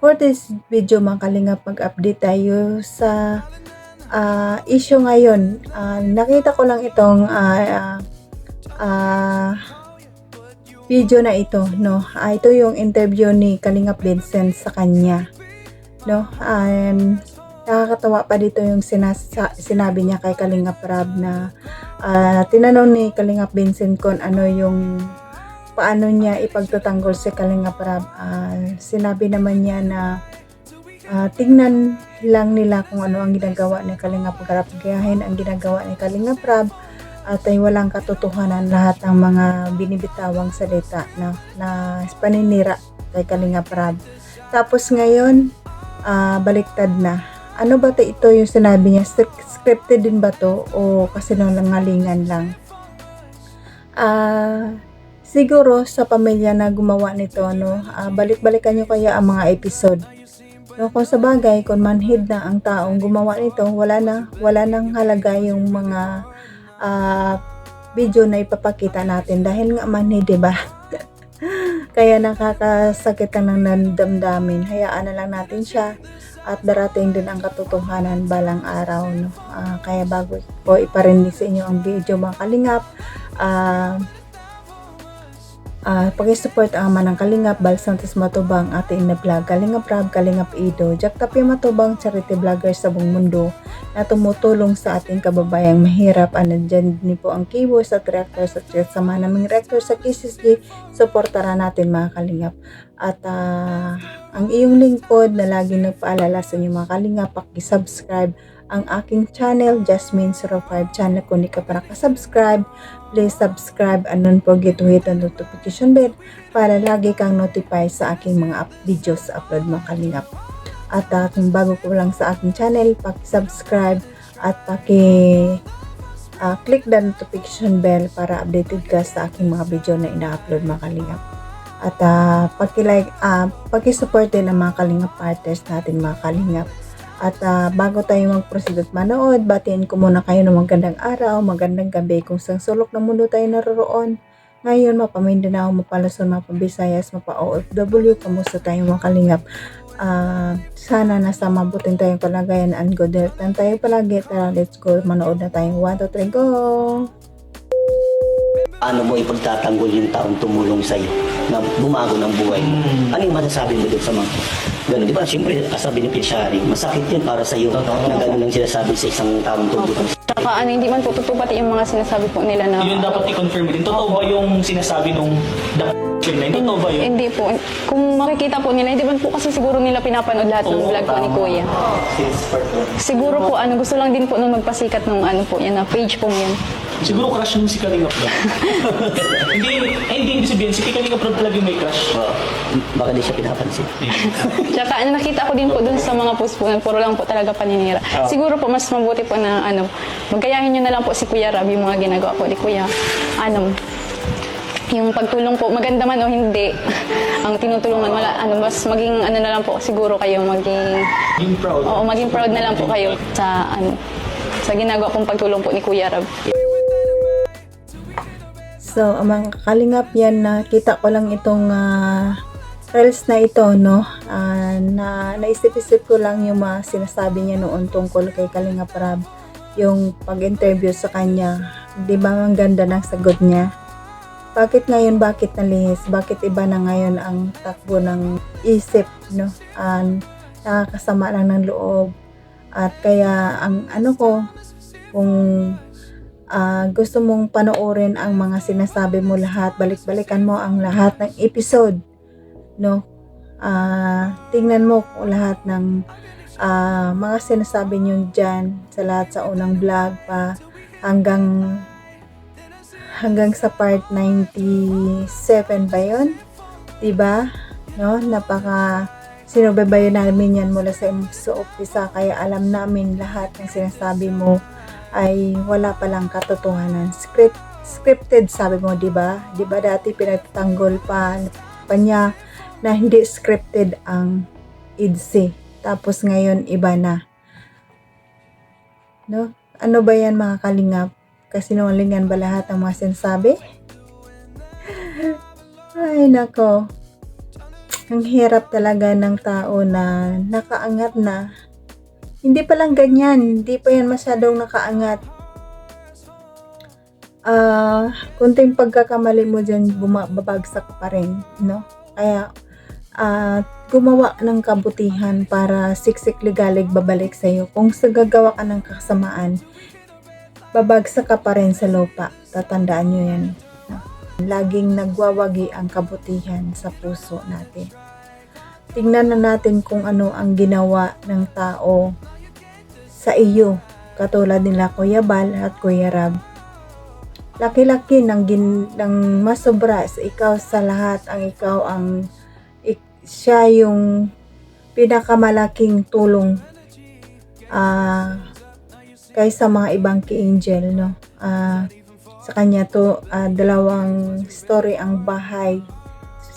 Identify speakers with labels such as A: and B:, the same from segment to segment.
A: For this video mga kalingap, mag-update tayo sa issue ngayon. Nakita ko lang itong video na ito, no. Ito yung interview ni Kalingap Vincent sa kanya, no. Nakakatawa pa dito yung sinabi niya kay Kalingap Rab na tinanong ni Kalingap Vincent kung ano yung paano niya ipagtatanggol si Kalingap Rab. Sinabi naman niya na tingnan lang nila kung ano ang ginagawa ni Kalingap Rab, gayahin ang ginagawa ni Kalingap Rab at ay walang katotohanan lahat ng mga binibitawang salita na paninira kay Kalingap Rab. Tapos ngayon baliktad na. Ano ba ito yung sinabi niya? Scripted din ba to o kasinungalingan lang? Siguro sa pamilya na gumawa nito, no, balik-balikan nyo kaya ang mga episode. No, kung sa bagay, kung manhid na ang taong gumawa nito, wala nang halaga yung mga video na ipapakita natin dahil nga manhid, diba? Kaya nakakasakit ng damdamin. Hayaan na lang natin siya at darating din ang katotohanan balang araw, no. Kaya bago ko iparinig sa inyo ang video mga kalingap, pag-support ang ama ng Kalingap, Bal Santos Matubang, ating na vlog, Kalingap Rab, Kalingap Ido, Jack Tapia Matubang, charity vlogger sa buong mundo na tumutulong sa ating kababayang mahirap. Nandyan din po ang keywords at reactors at sama naming reactor sa KCSG. Supportara natin mga Kalingap. At ang iyong lingkod na lagi nagpaalala sa inyo mga Kalingap, paki-subscribe ang aking channel, Jasmine05 channel. Kung di ka pa nakasubscribe, please subscribe and don't forget to hit the notification bell para lagi kang notify sa aking mga videos upload mga Kalingap. At kung bago ko lang sa aking channel, paki-subscribe at click the notification bell para updated ka sa aking mga video na ina-upload mga Kalingap. At paki-support din ang mga Kalingap partners natin mga Kalingap. At bago tayo mag-proceed at manood, batiin ko muna kayo ng magandang araw, magandang gabi kung saan sulok ng mundo tayo naroroon. Ngayon, mapa-Mindanao, mapa-Luzon, mapa-Visayas, mapa-OFW, kamusta tayo mga Kalingap? Sana nasa mabuting tayong kalagayan and good health lang tayo palagi. Tara, let's go, manood na tayo. 1, 2, 3, go!
B: Ano mo ipagtatanggol yung taong tumulong sa'yo na bumago ng buhay mo? Ano yung masasabi mo doon sa mga gano'n? Di ba, siyempre, as a beneficiary, masakit yun para sa'yo na gano'n lang sinasabi sa isang taong tumulong.
C: Saka hindi man po totoo pati yung mga sinasabi po nila na...
D: Yun dapat i-confirm din. Totoo ba yung sinasabi nung na yun? Totoo ba yun?
C: Hindi po. Kung makikita po nila, hindi man po kasi siguro nila pinapanood lahat ng vlog po ni Kuya. Siguro po, gusto lang din po nung magpasikat nung po yan, na page po yan.
D: Siguro crush mo si Kalingap Rab. hindi sabihin, si Kalingap Rab talaga may crush.
B: Baka di siya pinapansin.
C: Tsaka nakita ko din po dun sa mga post po, puro lang po talaga paninira. Siguro po mas mabuti po na magayahin nyo na lang po si Kuya Rab yung mga ginagawa po ni Kuya. Yung pagtulong po, maganda man o hindi, ang tinutulungan, mas maging na lang po, siguro kayo maging
D: proud.
C: Oo, maging proud na lang po kayo sa sa ginagawa pong pagtulong po ni Kuya Rab.
A: So, mga Kalingap, yan, nakita ko lang itong reels na ito, no? Na naisip-isip ko lang yung mga sinasabi niya noon tungkol kay Kalingap Rab, yung pag-interview sa kanya. Di ba ang ganda ng sagot niya? Bakit ngayon, bakit nalihis? Bakit iba na ngayon ang takbo ng isip, no? Nakakasama lang ng loob. At kaya, kung gusto mong panoorin ang mga sinasabi mo lahat, balik-balikan mo ang lahat ng episode, no? Tingnan mo lahat ng mga sinasabi nyo dyan sa lahat sa unang vlog pa hanggang sa part 97 ba yun? Diba? No? Sinubaybayan namin yan mula sa umpisa, kaya alam namin lahat ng sinasabi mo ay wala palang katotohanan. Scripted sabi mo, diba? Diba dati pinagtanggol pa niya na hindi scripted ang IDSI. Tapos ngayon iba na. No? Ano ba yan mga Kalingap? Kasinungalingan ba lahat ng mga sinasabi? Ay nako. Ang hirap talaga ng tao na nakaangat na. Hindi pa lang ganyan, hindi pa yan masyadong nakaangat. Kunting pagkakamali mo dyan, babagsak pa rin, no? Kaya, gumawa ng kabutihan para siksik ligalig babalik sa'yo. Kung sa gagawa ka ng kasamaan, babagsak ka pa rin sa lupa. Tatandaan nyo yan. Laging nagwawagi ang kabutihan sa puso natin. Tingnan na natin kung ano ang ginawa ng tao sa iyo. Katulad nila Kuya Bal at Kuya Rab. Laki-laki ng masobra sa ikaw sa lahat. Siya yung pinakamalaking tulong kaysa mga ibang ki-angel, no? Sa kanya to, dalawang story ang bahay.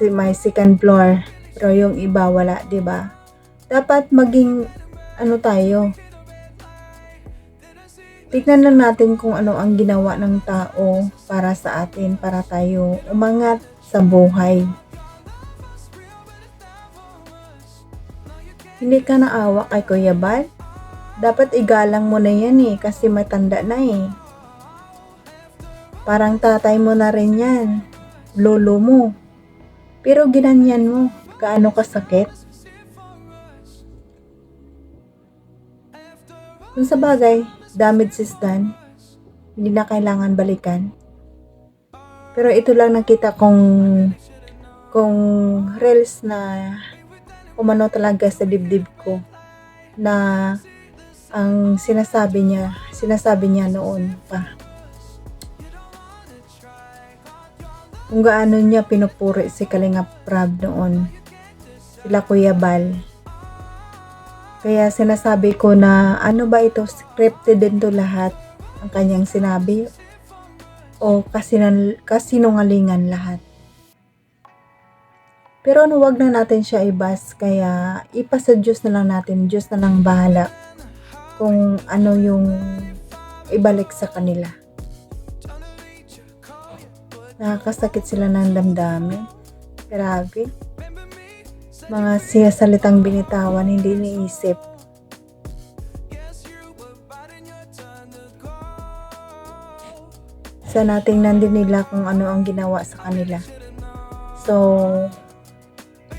A: May second floor, pero yung iba wala, 'di ba? Dapat maging tayo. Tignan lang natin kung ano ang ginawa ng tao para sa atin, para tayo umangat sa buhay. Hindi ka naawa kay Kuya Bal? Dapat igalang mo na yan kasi matanda na Parang tatay mo na rin yan. Lolo mo. Pero ginanyan mo. Gaano kasakit? Kung sa bagay, damage is done. Hindi na kailangan balikan. Pero ito lang nakita kung reels na umano talaga sa dibdib ko na ang sinasabi niya noon pa. Kung gaano niya pinupuri si Kalingap Rab noon, sila Kuya Bal. Kaya sinasabi ko na ano ba ito, scripted din to lahat ang kanyang sinabi o kasinungalingan lahat. Pero wag na natin siya ibas, kaya ipasa Diyos na lang natin, Diyos na lang bahala kung ano yung ibalik sa kanila. Nakakasakit sila ng damdamin. Grabe. Mga salitang binitawan, hindi iniisip. Sana tingnan din nila kung ano ang ginawa sa kanila. So,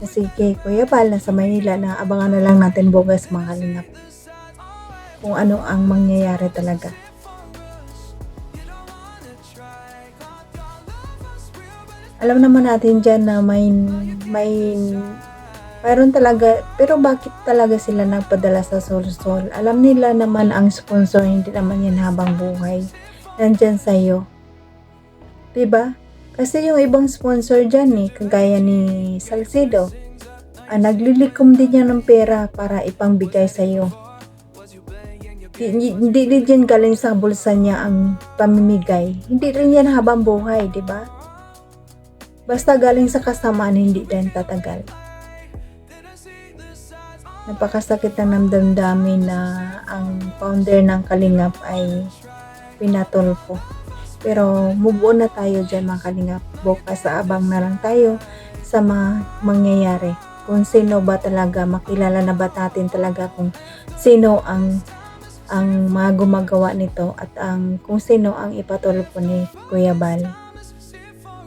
A: kasi kay Kuya Bal na sa Maynila, na abangan na lang natin bukas mga kalingap kung ano ang mangyayari talaga. Alam naman natin dyan na mayroon talaga, pero bakit talaga sila nagpadala sa Solsol? Alam nila naman ang sponsor, hindi naman yan habang buhay. Nandyan sa'yo. Diba? Kasi yung ibang sponsor dyan kagaya ni Salcedo, naglilikom din niya ng pera para ipangbigay sa'yo. Hindi din galing sa bulsa niya ang pamimigay. Hindi rin yan habang buhay, diba? Basta galing sa kasamaan, hindi din tatagal. Napakasakit ng damdamin na ang founder ng Kalingap ay pinatulpo. Pero move on na tayo dyan mga Kalingap. Bukas abang na lang tayo sa mga mangyayari. Kung sino ba talaga, makilala na ba natin talaga kung sino ang mga gumagawa nito at kung sino ang ipatulpo ni Kuya Bal.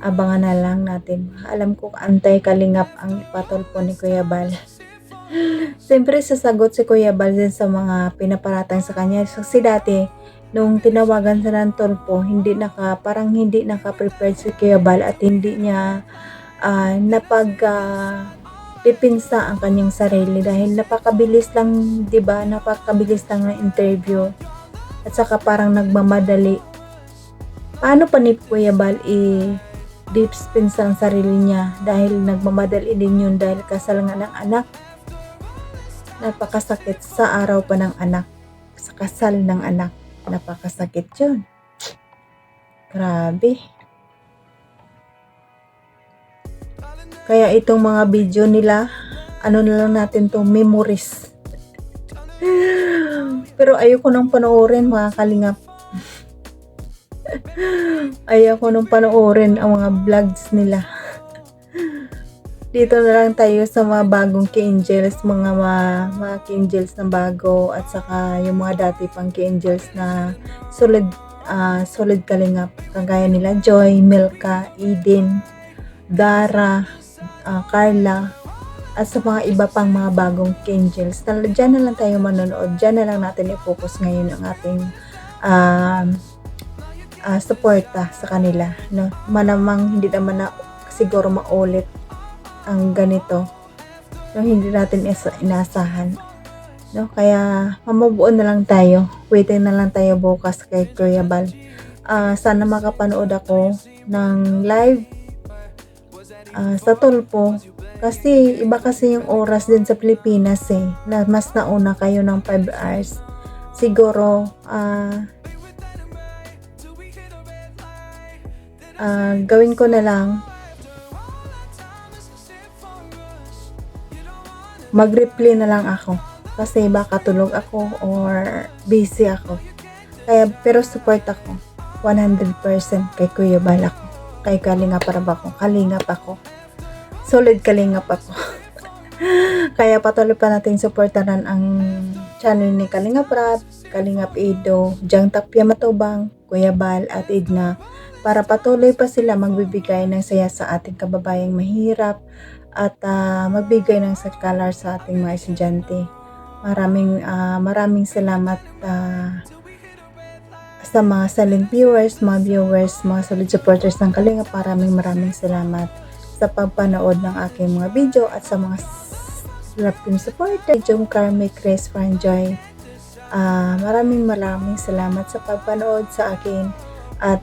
A: Abangan na lang natin. Alam ko antay Kalingap ang ipatulpo ni Kuya Bal. Siyempre sasagot si Kuya Bal din sa mga pinaparatang sa kanya. Kasi dati, nung tinawagan sa ng tulpo, parang hindi naka-prepared si Kuya Bal at hindi niya pipinsa ang kanyang sarili dahil napakabilis lang, 'di ba? Napakabilis lang ng interview. At saka parang nagmamadali. Paano pa ni Kuya Bal i-dipspinsa ang sarili niya dahil nagmamadali din yun dahil kasal nga ng anak. Napakasakit sa araw pa ng anak. Sa kasal ng anak. Napakasakit yun. Grabe. Kaya itong mga video nila, na lang natin to memories. Pero ayoko nang panoorin mga Kalingap. Ayoko nang panoorin ang mga vlogs nila. dito na lang tayo sa mga bagong K-Angels, mga K-Angels na bago, at saka yung mga dati pang K-Angels na solid kalingap, kagaya nila Joy, Milka, Eden, Dara, Carla, at sa mga iba pang mga bagong K-Angels. Diyan na lang tayo manonood, diyan na lang natin i-focus ngayon ang ating suporta sa kanila, no? Malamang hindi naman na siguro maulit ang ganito, no? Hindi natin inasahan, no? Kaya mamabuo na lang tayo, waiting na lang tayo bukas kay Kuya Bal. Sana makapanood ako ng live sa Tulpo, kasi iba kasi yung oras din sa Pilipinas na mas nauna kayo ng 5 hours. Siguro gawin ko na lang, mag-reply na lang ako kasi baka tulog ako or busy ako. Kaya pero support ako 100% kay Kuya Bal ako, kay Kalingap ako, solid Kalingap ako. Kaya patuloy pa natin supportaran ang channel ni Kalingap Rab, Kalingap Edo, Jang Tapia Matubang, Kuya Bal at Edna, para patuloy pa sila magbibigay ng saya sa ating kababayang mahirap at magbigay ng scholar sa ating mga estudyante. Maraming salamat sa mga silent viewers, mga solid supporters ng Kalingap. Maraming salamat sa pagpanood ng aking mga video at sa mga lapim supporter. Jom Karmic, Chris, Franjoy, maraming salamat sa pagpanood sa akin at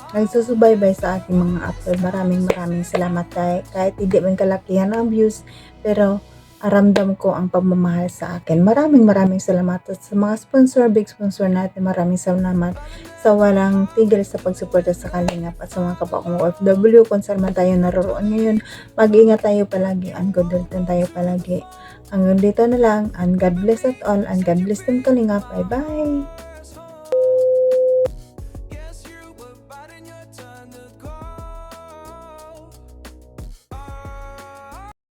A: nagsusubaybay sa aking mga upload. Maraming salamat, kahit hindi man kalakihan ang views, pero ramdam ko ang pagmamahal sa akin. Maraming salamat. At sa mga big sponsor natin, maraming salamat sa walang tigil sa pagsuporta sa Kalingap. At sa mga kapwa kong OFW, kung saan man tayo naroon ngayon, mag-ingat tayo palagi, and good health tayo palagi. Hanggang dito na lang, and God bless at all, and God bless din Kalingap. Bye bye!